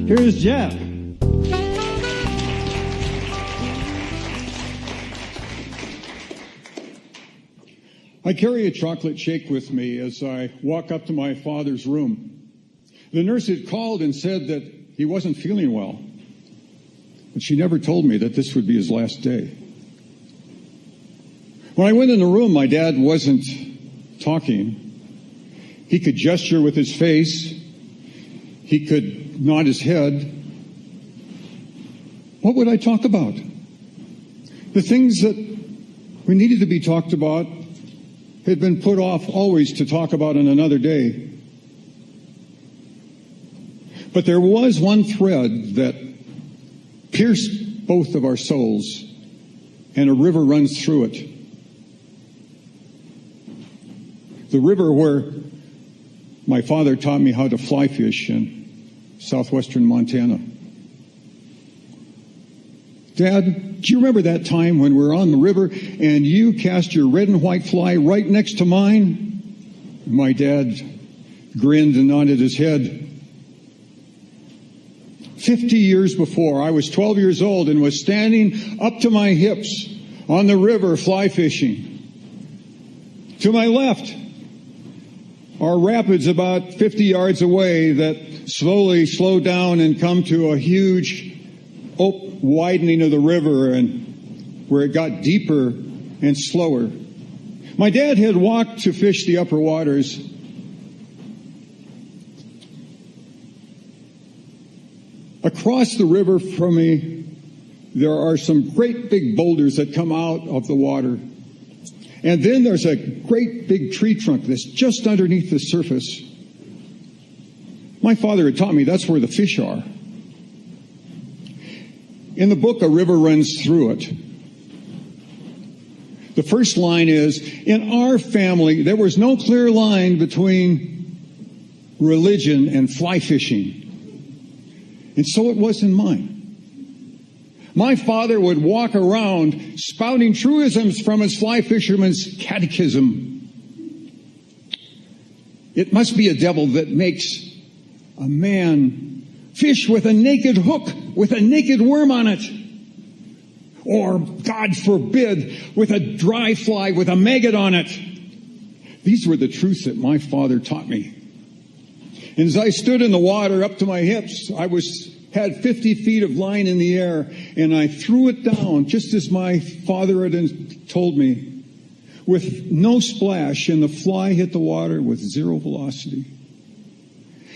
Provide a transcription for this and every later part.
Here's Geoff. I carry a chocolate shake with me as I walk up to my father's room. The nurse had called and said that he wasn't feeling well, but she never told me that this would be his last day. When I went in the room, my dad wasn't talking. He could gesture with his face. He could nod his head. What would I talk about? The things that we needed to be talked about had been put off always to talk about on another day. But there was one thread that pierced both of our souls, and a river runs through it. The river where my father taught me how to fly fish in southwestern Montana. Dad, do you remember that time when we were on the river and you cast your red and white fly right next to mine? My dad grinned and nodded his head. 50 years before, I was 12 years old and was standing up to my hips on the river fly fishing. To my left are rapids about 50 yards away that slowly slow down and come to a huge widening of the river, and where it got deeper and slower. My dad had walked to fish the upper waters. Across the river from me, there are some great big boulders that come out of the water. And then there's a great big tree trunk that's just underneath the surface. My father had taught me that's where the fish are. In the book, a river runs through it. The first line is, in our family, there was no clear line between religion and fly fishing. And so it was in mine. My father would walk around spouting truisms from his fly fisherman's catechism. It must be a devil that makes a man fish with a naked hook, with a naked worm on it. Or, God forbid, with a dry fly with a maggot on it. These were the truths that my father taught me. And as I stood in the water up to my hips, I had 50 feet of line in the air, and I threw it down just as my father had told me, with no splash, and the fly hit the water with zero velocity.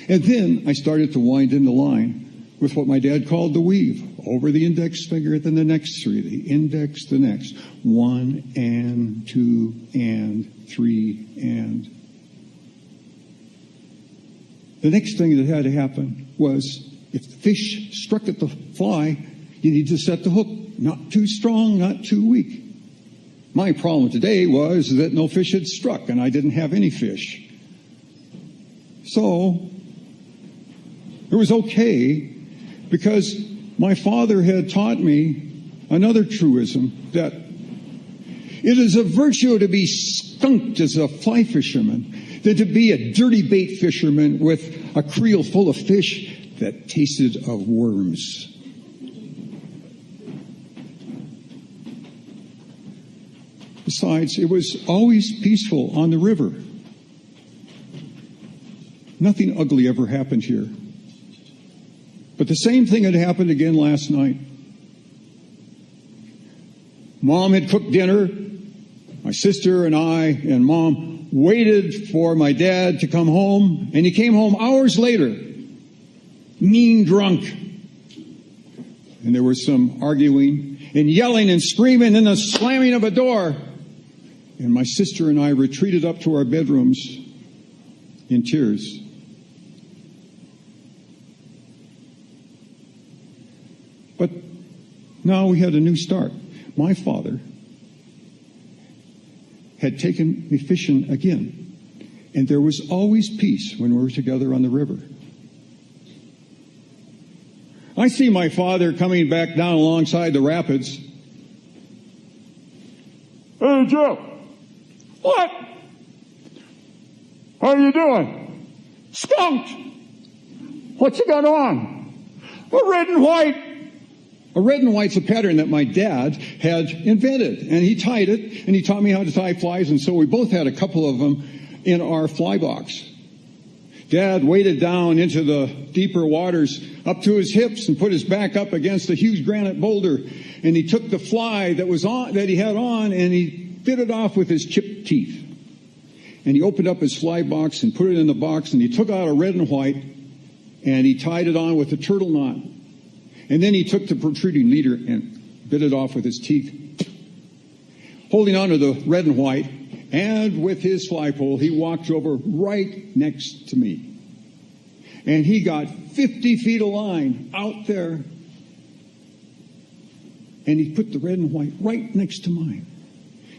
And then I started to wind in the line with what my dad called the weave. Over the index finger, then the next three, the index, the next. 1 and 2 and 3 and. The next thing that had to happen was, if the fish struck at the fly, you need to set the hook. Not too strong, not too weak. My problem today was that no fish had struck, and I didn't have any fish. So it was okay, because my father had taught me another truism, that it is a virtue to be skunked as a fly fisherman than to be a dirty bait fisherman with a creel full of fish that tasted of worms. Besides, it was always peaceful on the river. Nothing ugly ever happened here. But the same thing had happened again last night. Mom had cooked dinner. My sister and I and Mom waited for my dad to come home, and he came home hours later, mean drunk. And there was some arguing and yelling and screaming and the slamming of a door. And my sister and I retreated up to our bedrooms in tears. But now we had a new start. My father had taken me fishing again, and there was always peace when we were together on the river. I see my father coming back down alongside the rapids. Hey, Joe. What? How are you doing? Skunked. What you got on? A red and white. A red and white's a pattern that my dad had invented, and he tied it, and he taught me how to tie flies, and so we both had a couple of them in our fly box. Dad waded down into the deeper waters up to his hips and put his back up against a huge granite boulder, and he took the fly that he had on, and he bit it off with his chipped teeth. And he opened up his fly box and put it in the box, and he took out a red and white, and he tied it on with a turtle knot. And then he took the protruding leader and bit it off with his teeth. Holding on to the red and white, and with his fly pole, he walked over right next to me. And he got 50 feet of line out there. And he put the red and white right next to mine.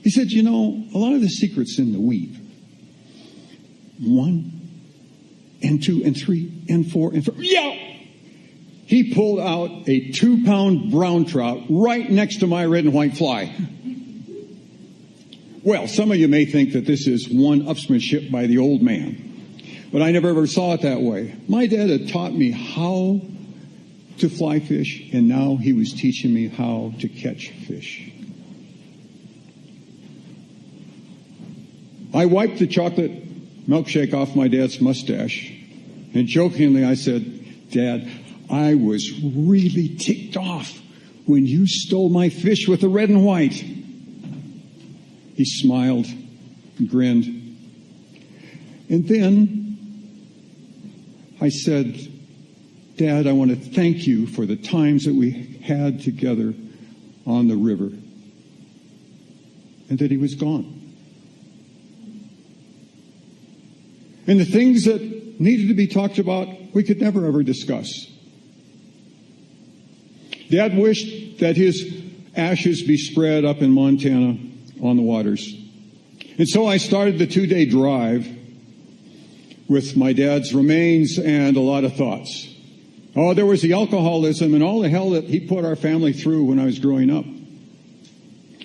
He said, you know, a lot of the secret's in the weave. 1 and 2 and 3 and 4 and 5. Yeah! He pulled out a 2-pound brown trout right next to my red and white fly. Well, some of you may think that this is one-upsmanship by the old man, but I never ever saw it that way. My dad had taught me how to fly fish, and now he was teaching me how to catch fish. I wiped the chocolate milkshake off my dad's mustache, and jokingly I said, Dad, I was really ticked off when you stole my fish with the red and white. He smiled and grinned. And then I said, Dad, I want to thank you for the times that we had together on the river. And that he was gone. And the things that needed to be talked about, we could never ever discuss. Dad wished that his ashes be spread up in Montana on the waters. And so I started the 2-day drive with my dad's remains and a lot of thoughts. Oh, there was the alcoholism and all the hell that he put our family through when I was growing up.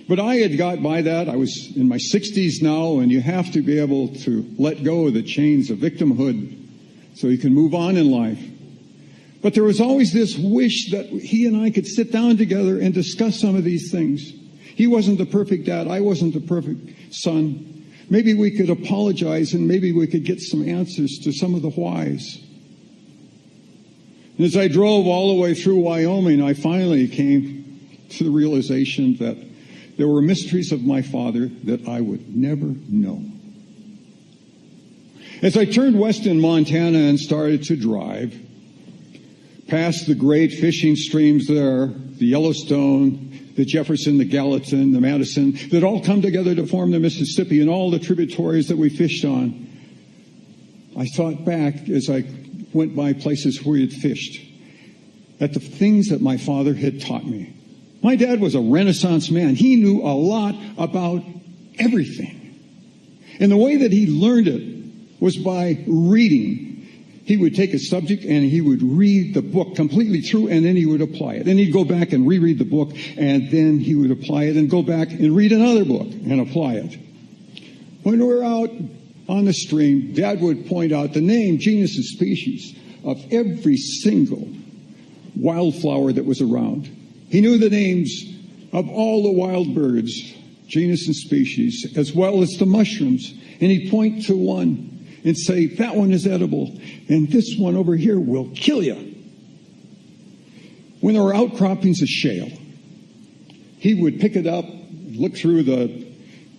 But I had got by that. I was in my 60s now, and you have to be able to let go of the chains of victimhood so you can move on in life. But there was always this wish that he and I could sit down together and discuss some of these things. He wasn't the perfect dad. I wasn't the perfect son. Maybe we could apologize, and maybe we could get some answers to some of the whys. And as I drove all the way through Wyoming, I finally came to the realization that there were mysteries of my father that I would never know. As I turned west in Montana and started to drive, past the great fishing streams there, the Yellowstone, the Jefferson, the Gallatin, the Madison, that all come together to form the Mississippi and all the tributaries that we fished on, I thought back as I went by places where we had fished at the things that my father had taught me. My dad was a Renaissance man. He knew a lot about everything. And the way that he learned it was by reading. He would take a subject and he would read the book completely through, and then he would apply it. Then he'd go back and reread the book, and then he would apply it and go back and read another book and apply it. When we were out on the stream, Dad would point out the name, genus, and species of every single wildflower that was around. He knew the names of all the wild birds, genus and species, as well as the mushrooms. And he'd point to one and say, that one is edible, and this one over here will kill you. When there were outcroppings of shale, he would pick it up, look through the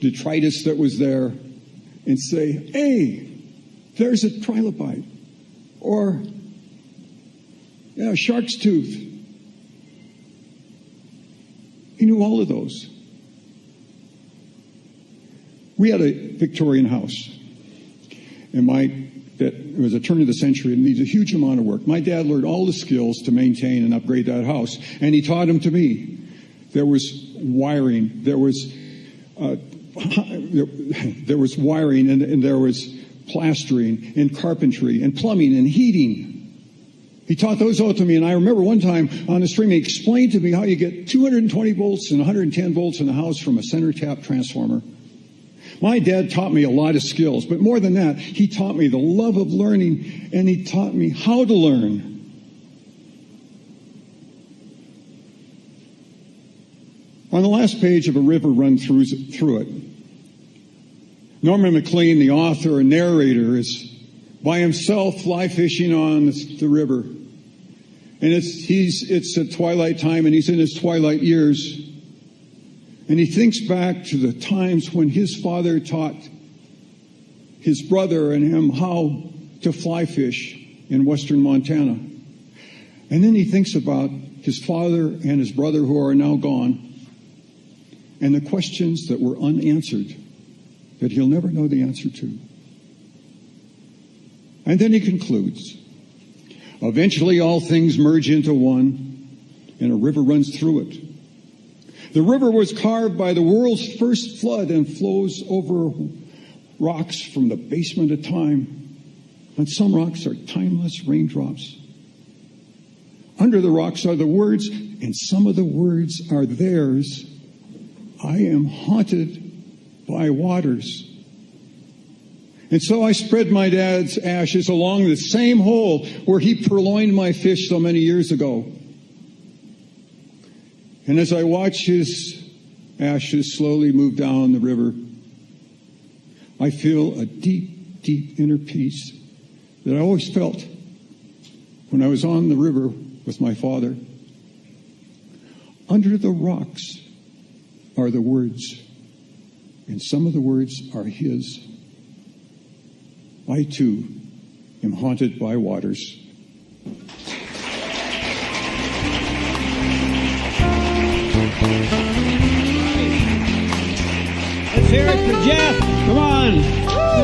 detritus that was there, and say, hey, there's a trilobite, or shark's tooth. He knew all of those. We had a Victorian house, and it was a turn of the century and needs a huge amount of work. My dad learned all the skills to maintain and upgrade that house, and he taught them to me. There was wiring, there was wiring, and there was plastering and carpentry and plumbing and heating. He taught those all to me, and I remember one time on the stream, he explained to me how you get 220 volts and 110 volts in the house from a center tap transformer. My dad taught me a lot of skills, but more than that, he taught me the love of learning, and he taught me how to learn. On the last page of A River Runs Through It, Norman Maclean, the author and narrator, is by himself fly fishing on the river. And it's at twilight time, and he's in his twilight years. And he thinks back to the times when his father taught his brother and him how to fly fish in western Montana. And then he thinks about his father and his brother who are now gone, and the questions that were unanswered that he'll never know the answer to. And then he concludes, eventually all things merge into one, and a river runs through it. The river was carved by the world's first flood and flows over rocks from the basement of time. And some rocks are timeless raindrops. Under the rocks are the words, and some of the words are theirs. I am haunted by waters. And so I spread my dad's ashes along the same hole where he purloined my fish so many years ago. And as I watch his ashes slowly move down the river, I feel a deep, deep inner peace that I always felt when I was on the river with my father. Under the rocks are the words, and some of the words are his. I, too, am haunted by waters. Let's hear it for Geoff. Come on.